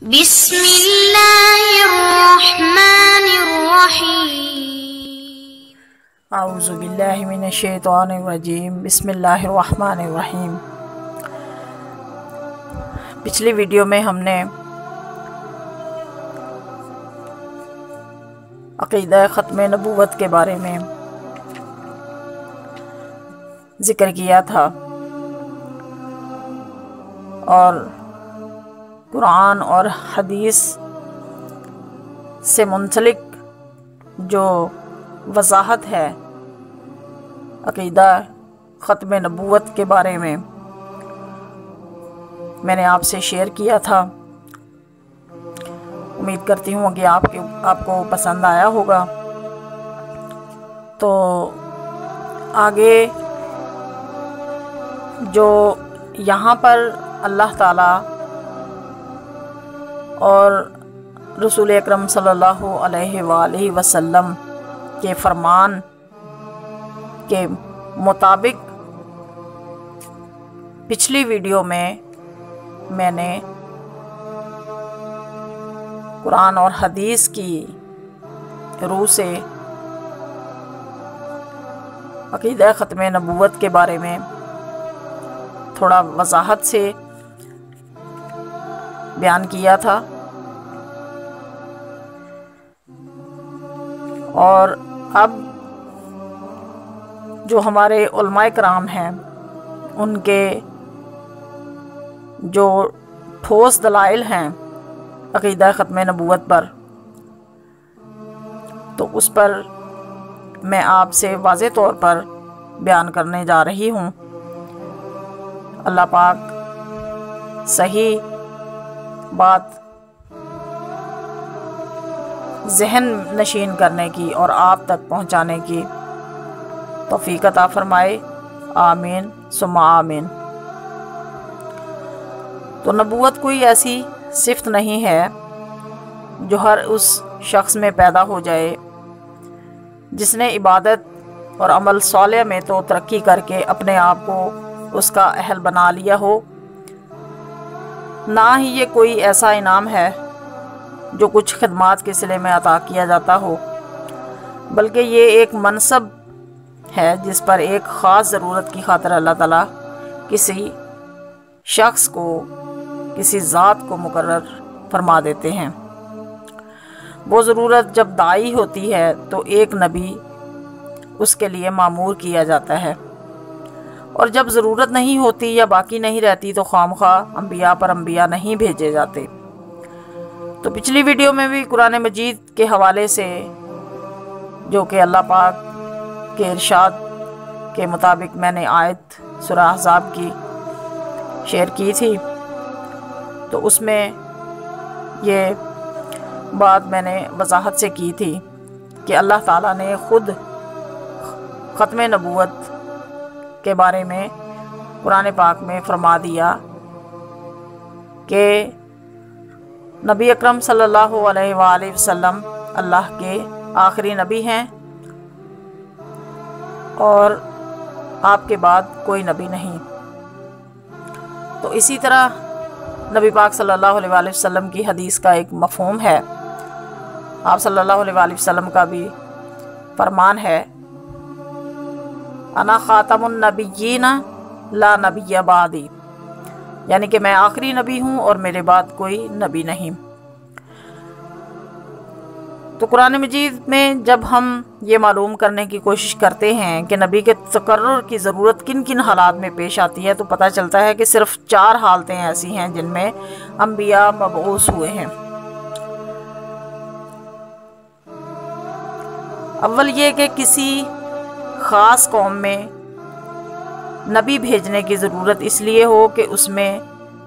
بسم اللہ الرحمن الرحیم۔ اعوذ باللہ من الشیطان الرجیم، بسم اللہ الرحمن الرحیم۔ پچھلی ویڈیو میں ہم نے عقیدہ ختم نبوت کے بارے میں ذکر کیا تھا اور قرآن اور حدیث سے منسلک جو وضاحت ہے عقیدہ ختم نبوت کے بارے میں نے آپ سے شیئر کیا تھا۔ امید کرتی ہوں کہ آپ کو پسند آیا ہوگا۔ تو آگے جو یہاں پر اللہ تعالیٰ اور رسول اکرم صلی اللہ علیہ وآلہ وسلم کے فرمان کے مطابق پچھلی ویڈیو میں نے قرآن اور حدیث کی روح سے عقیدہ ختم نبوت کے بارے میں تھوڑا وضاحت سے بیان کیا تھا، اور اب جو ہمارے علماء کرام ہیں ان کے جو ٹھوس دلائل ہیں عقیدہ ختم نبوت پر، تو اس پر میں آپ سے واضح طور پر بیان کرنے جا رہی ہوں۔ اللہ پاک صحیح بات ذہن نشین کرنے کی اور آپ تک پہنچانے کی توفیق عطا فرمائے، آمین ثم آمین۔ تو نبوت کوئی ایسی صفت نہیں ہے جو ہر اس شخص میں پیدا ہو جائے جس نے عبادت اور عمل صالح میں تو ترقی کر کے اپنے آپ کو اس کا اہل بنا لیا ہو، نہ ہی یہ کوئی ایسا انعام ہے جو کچھ خدمات کے صلے میں عطا کیا جاتا ہو، بلکہ یہ ایک منصب ہے جس پر ایک خاص ضرورت کی خاطر اللہ تعالیٰ کسی شخص کو، کسی ذات کو مقرر فرما دیتے ہیں۔ وہ ضرورت جب داعی ہوتی ہے تو ایک نبی اس کے لیے مامور کیا جاتا ہے، اور جب ضرورت نہیں ہوتی یا باقی نہیں رہتی تو خواہ انبیاء پر انبیاء نہیں بھیجے جاتے۔ تو پچھلی ویڈیو میں بھی قرآن مجید کے حوالے سے جو کہ اللہ پاک کے ارشاد کے مطابق میں نے آیت سورہ احزاب کی شیئر کی تھی، تو اس میں یہ بات میں نے وضاحت سے کی تھی کہ اللہ تعالیٰ نے خود ختم نبوت کے بارے میں قرآن پاک میں فرما دیا کہ نبی اکرم صلی اللہ علیہ وآلہ وسلم اللہ کے آخری نبی ہیں اور آپ کے بعد کوئی نبی نہیں۔ تو اسی طرح نبی پاک صلی اللہ علیہ وآلہ وسلم کی حدیث کا ایک مفہوم ہے، آپ صلی اللہ علیہ وآلہ وسلم کا بھی فرمان ہے، انا خاتم النبیین لا نبی بعدی، یعنی کہ میں آخری نبی ہوں اور میرے بعد کوئی نبی نہیں۔ تو قرآن مجید میں جب ہم یہ معلوم کرنے کی کوشش کرتے ہیں کہ نبی کے تقرر کی ضرورت کن کن حالات میں پیش آتی ہے، تو پتہ چلتا ہے کہ صرف 4 حالتیں ایسی ہیں جن میں انبیاء مبعوث ہوئے ہیں۔ اول یہ کہ کسی خاص قوم میں نبی بھیجنے کی ضرورت اس لیے ہو کہ اس میں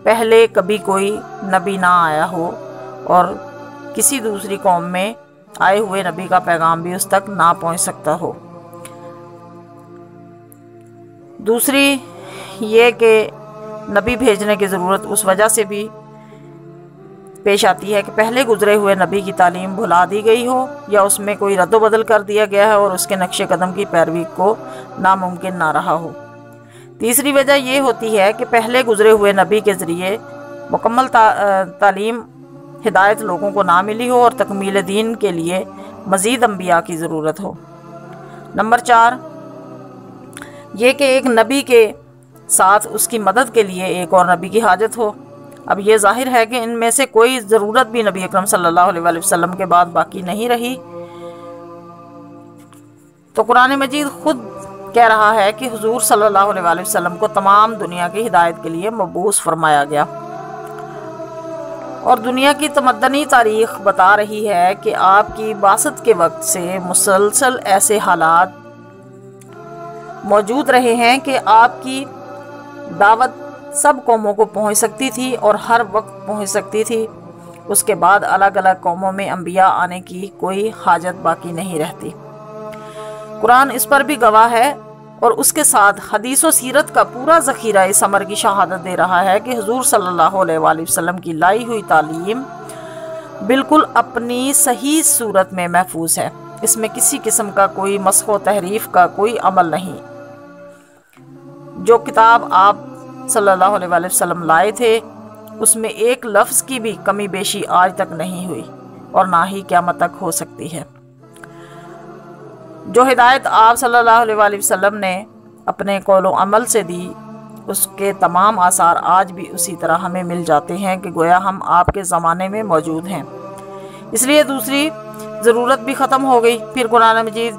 پہلے کبھی کوئی نبی نہ آیا ہو اور کسی دوسری قوم میں آئے ہوئے نبی کا پیغام بھی اس تک نہ پہنچ سکتا ہو۔ دوسری یہ کہ نبی بھیجنے کی ضرورت اس وجہ سے بھی پیش آتی ہے کہ پہلے گزرے ہوئے نبی کی تعلیم بھلا دی گئی ہو یا اس میں کوئی رد و بدل کر دیا گیا ہے اور اس کے نقش قدم کی پیروی کو ناممکن نہ رہا ہو۔ تیسری وجہ یہ ہوتی ہے کہ پہلے گزرے ہوئے نبی کے ذریعے مکمل تعلیم ہدایت لوگوں کو نہ ملی ہو اور تکمیل دین کے لیے مزید انبیاء کی ضرورت ہو۔ نمبر 4، یہ کہ ایک نبی کے ساتھ اس کی مدد کے لیے ایک اور نبی کی حاجت ہو۔ اب یہ ظاہر ہے کہ ان میں سے کوئی ضرورت بھی نبی اکرم صلی اللہ علیہ وآلہ وسلم کے بعد باقی نہیں رہی۔ تو قرآن مجید خود کہہ رہا ہے کہ حضور صلی اللہ علیہ وآلہ وسلم کو تمام دنیا کی ہدایت کے لیے مبعوث فرمایا گیا، اور دنیا کی تمدنی تاریخ بتا رہی ہے کہ آپ کی بعثت کے وقت سے مسلسل ایسے حالات موجود رہے ہیں کہ آپ کی دعوت سب قوموں کو پہنچ سکتی تھی اور ہر وقت پہنچ سکتی تھی۔ اس کے بعد الگ الگ قوموں میں انبیاء آنے کی کوئی حاجت باقی نہیں رہتی۔ قرآن اس پر بھی گواہ ہے، اور اس کے ساتھ حدیث و سیرت کا پورا ذخیرہ اس امر کی شہادت دے رہا ہے کہ حضور صلی اللہ علیہ وآلہ وسلم کی لائی ہوئی تعلیم بالکل اپنی صحیح صورت میں محفوظ ہے۔ اس میں کسی قسم کا کوئی مسخ و تحریف کا کوئی عمل نہیں۔ جو کتاب آپ صلی اللہ علیہ وآلہ وسلم لائے تھے اس میں ایک لفظ کی بھی کمی بیشی آج تک نہیں ہوئی اور نہ ہی قیامت تک ہو سکتی ہے۔ جو ہدایت آپ صلی اللہ علیہ وآلہ وسلم نے اپنے قول و عمل سے دی، اس کے تمام آثار آج بھی اسی طرح ہمیں مل جاتے ہیں کہ گویا ہم آپ کے زمانے میں موجود ہیں۔ اس لیے دوسری ضرورت بھی ختم ہو گئی۔ پھر قرآن مجید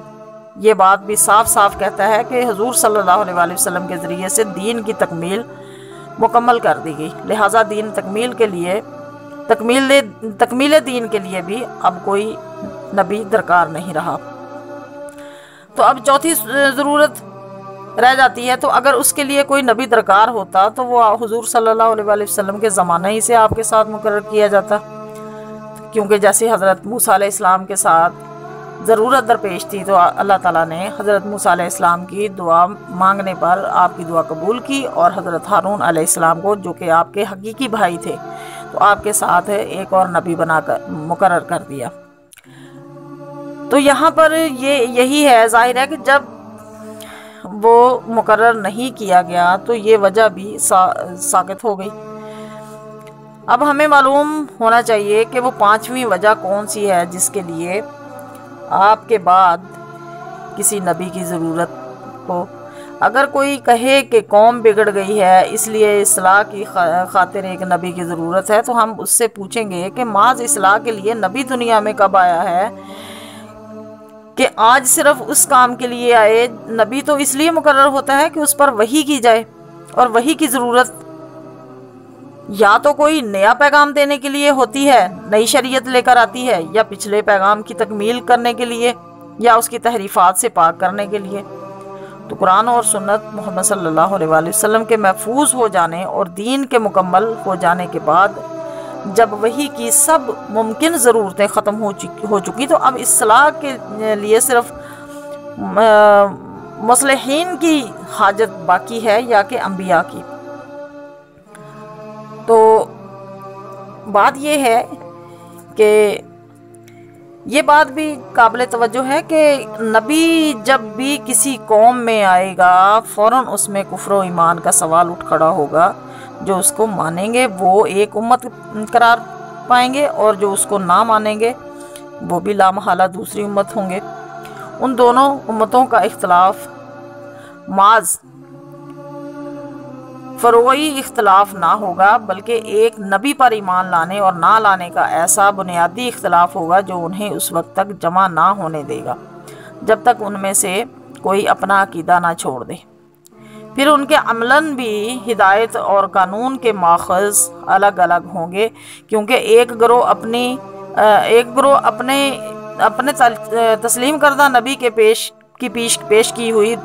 یہ بات بھی صاف صاف کہتا ہے کہ حضور صلی اللہ علیہ وآلہ وسلم کے ذریعے سے دین کی تکمیل مکمل کر دی گئی، لہٰذا دین تکمیل دین کے لیے بھی اب کوئی نبی درکار نہیں رہا۔ تو اب چوتھی ضرورت رہ جاتی ہے، تو اگر اس کے لیے کوئی نبی درکار ہوتا تو وہ حضور صلی اللہ علیہ وآلہ وسلم کے زمانہ ہی سے آپ کے ساتھ مقرر کیا جاتا، کیونکہ جیسے حضرت موسیٰ علیہ السلام کے ساتھ ضرورت درپیش تھی تو اللہ تعالیٰ نے حضرت موسیٰ علیہ السلام کی دعا مانگنے پر آپ کی دعا قبول کی، اور حضرت ہارون علیہ السلام کو جو کہ آپ کے حقیقی بھائی تھے تو آپ کے ساتھ ایک اور نبی بنا کر مقرر کر دیا۔ تو یہاں پر یہی ہے، ظاہر ہے کہ جب وہ مقرر نہیں کیا گیا تو یہ وجہ بھی ساقط ہو گئی۔ اب ہمیں معلوم ہونا چاہیے کہ وہ پانچویں وجہ کون سی ہے جس کے لیے آپ کے بعد کسی نبی کی ضرورت ہو۔ اگر کوئی کہے کہ قوم بگڑ گئی ہے اس لیے اصلاح کی خاطر ایک نبی کی ضرورت ہے، تو ہم اس سے پوچھیں گے کہ محض اصلاح کے لیے نبی دنیا میں کب آیا ہے کہ آج صرف اس کام کے لیے آئے؟ نبی تو اس لیے مقرر ہوتا ہے کہ اس پر وحی کی جائے، اور وحی کی ضرورت یا تو کوئی نیا پیغام دینے کے لیے ہوتی ہے، نئی شریعت لے کر آتی ہے، یا پچھلے پیغام کی تکمیل کرنے کے لیے، یا اس کی تحریفات سے پاک کرنے کے لیے۔ تو قرآن اور سنت محمد صلی اللہ علیہ وآلہ وسلم کے محفوظ ہو جانے اور دین کے مکمل ہو جانے کے بعد جب وحی کی سب ممکن ضرورتیں ختم ہو چکی تو اب اصلاح کے لیے صرف مصلحین کی حاجت باقی ہے یا کہ انبیاء کی۔ تو بات یہ ہے کہ یہ بات بھی قابل توجہ ہے کہ نبی جب بھی کسی قوم میں آئے گا فوراً اس میں کفر و ایمان کا سوال اٹھ کھڑا ہوگا۔ جو اس کو مانیں گے وہ ایک امت قرار پائیں گے، اور جو اس کو نہ مانیں گے وہ بھی لامحالہ دوسری امت ہوں گے۔ ان دونوں امتوں کا اختلاف محض فروعی اختلاف نہ ہوگا، بلکہ ایک نبی پر ایمان لانے اور نہ لانے کا ایسا بنیادی اختلاف ہوگا جو انہیں اس وقت تک جمع نہ ہونے دے گا جب تک ان میں سے کوئی اپنا عقیدہ نہ چھوڑ دے۔ پھر ان کے عملاً بھی ہدایت اور قانون کے ماخذ الگ الگ ہوں گے، کیونکہ ایک گروہ اپنے تسلیم کردہ نبی کے پیش کی ہوئی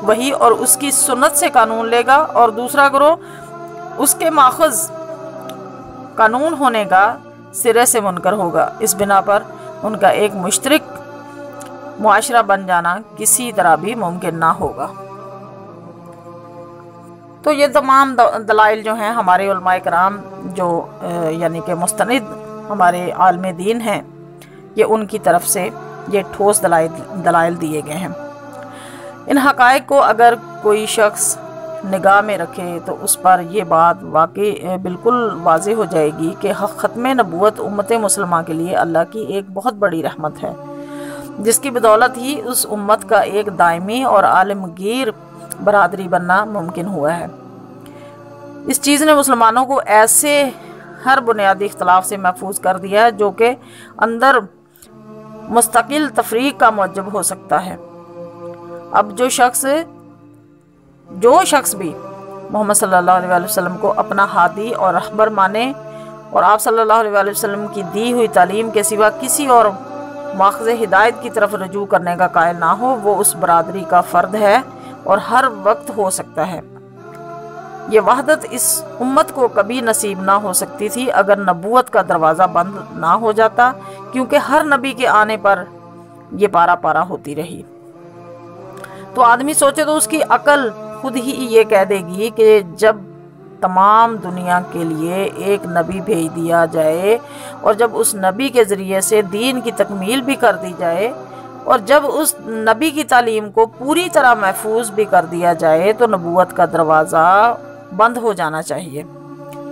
وہی اور اس کی سنت سے قانون لے گا، اور دوسرا گروہ اس کے ماخذ قانون ہونے کا سرے سے منکر ہوگا۔ اس بنا پر ان کا ایک مشترک معاشرہ بن جانا کسی طرح بھی ممکن نہ ہوگا۔ تو یہ تمام دلائل جو ہیں ہمارے علماء کرام جو یعنی کہ مستند ہمارے عالم دین ہیں، یہ ان کی طرف سے یہ ٹھوس دلائل دیے گئے ہیں۔ ان حقائق کو اگر کوئی شخص نگاہ میں رکھے تو اس پر یہ بات واقعی بالکل واضح ہو جائے گی کہ ختم نبوت امت مسلمہ کے لیے اللہ کی ایک بہت بڑی رحمت ہے، جس کی بدولت ہی اس امت کا ایک دائمی اور عالمگیر برادری بننا ممکن ہوا ہے۔ اس چیز نے مسلمانوں کو ایسے ہر بنیادی اختلاف سے محفوظ کر دیا ہے جو کہ اندر مستقل تفریق کا موجب ہو سکتا ہے۔ اب جو شخص بھی محمد صلی اللہ علیہ وسلم کو اپنا ہادی اور رہبر مانے اور آپ صلی اللہ علیہ وسلم کی دی ہوئی تعلیم کے سوا کسی اور ماخذ ہدایت کی طرف رجوع کرنے کا قائل نہ ہو، وہ اس برادری کا فرد ہے اور ہر وقت ہو سکتا ہے۔ یہ وحدت اس امت کو کبھی نصیب نہ ہو سکتی تھی اگر نبوت کا دروازہ بند نہ ہو جاتا، کیونکہ ہر نبی کے آنے پر یہ پارا پارا ہوتی رہی۔ تو آدمی سوچے تو اس کی عقل خود ہی یہ کہہ دے گی کہ جب تمام دنیا کے لیے ایک نبی بھیج دیا جائے اور جب اس نبی کے ذریعے سے دین کی تکمیل بھی کر دی جائے اور جب اس نبی کی تعلیم کو پوری طرح محفوظ بھی کر دیا جائے تو نبوت کا دروازہ بند ہو جانا چاہیے،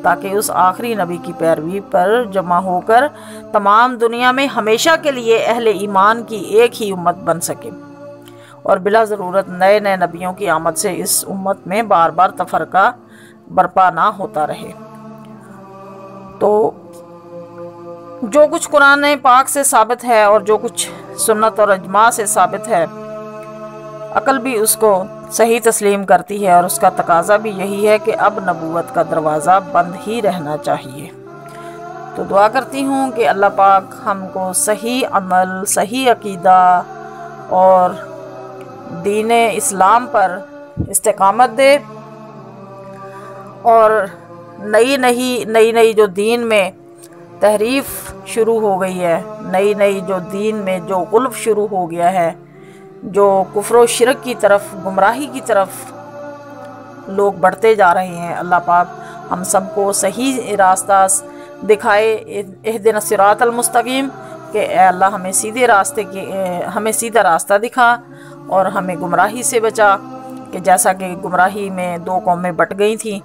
تاکہ اس آخری نبی کی پیروی پر جمع ہو کر تمام دنیا میں ہمیشہ کے لیے اہل ایمان کی ایک ہی امت بن سکے اور بلا ضرورت نئے نئے نبیوں کی آمد سے اس امت میں بار بار تفرقہ برپا نہ ہوتا رہے۔ تو جو کچھ قرآن پاک سے ثابت ہے اور جو کچھ سنت اور اجماع سے ثابت ہے، عقل بھی اس کو صحیح تسلیم کرتی ہے اور اس کا تقاضا بھی یہی ہے کہ اب نبوت کا دروازہ بند ہی رہنا چاہیے۔ تو دعا کرتی ہوں کہ اللہ پاک ہم کو صحیح عمل، صحیح عقیدہ اور دین اسلام پر استقامت دے، اور نئی جو دین میں تحریف شروع ہو گئی ہے، نئی جو دین میں جو غلف شروع ہو گیا ہے، جو کفر و شرک کی طرف، گمراہی کی طرف لوگ بڑھتے جا رہے ہیں، اللہ پاک ہم سب کو صحیح راستہ دکھائے، اہدنا الصراط المستقیم، کہ اے اللہ ہمیں سیدھا راستہ دکھا اور ہمیں گمراہی سے بچا، کہ جیسا کہ گمراہی میں دو قومیں بٹ گئی تھیں،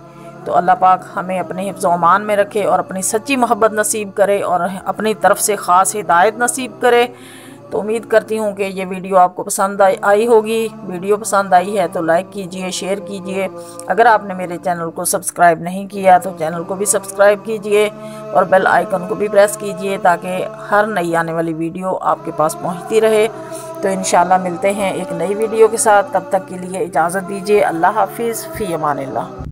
تو اللہ پاک ہمیں اپنے حفظ و امان میں رکھے اور اپنی سچی محبت نصیب کرے اور اپنی طرف سے خاص ہدایت نصیب کرے۔ تو امید کرتی ہوں کہ یہ ویڈیو آپ کو پسند آئی ہوگی۔ ویڈیو پسند آئی ہے تو لائک کیجئے، شیئر کیجئے۔ اگر آپ نے میرے چینل کو سبسکرائب نہیں کیا تو چینل کو بھی سبسکرائب کیجئے اور بیل آئیکن کو بھی پریس کیجئے تاکہ ہر نئی آنے والی ویڈیو آپ کے پاس پہنچتی رہے۔ تو انشاءاللہ ملتے ہیں ایک نئی ویڈیو کے ساتھ، تب تک کے لیے اجازت دیجئے۔ اللہ حافظ، فی امان اللہ۔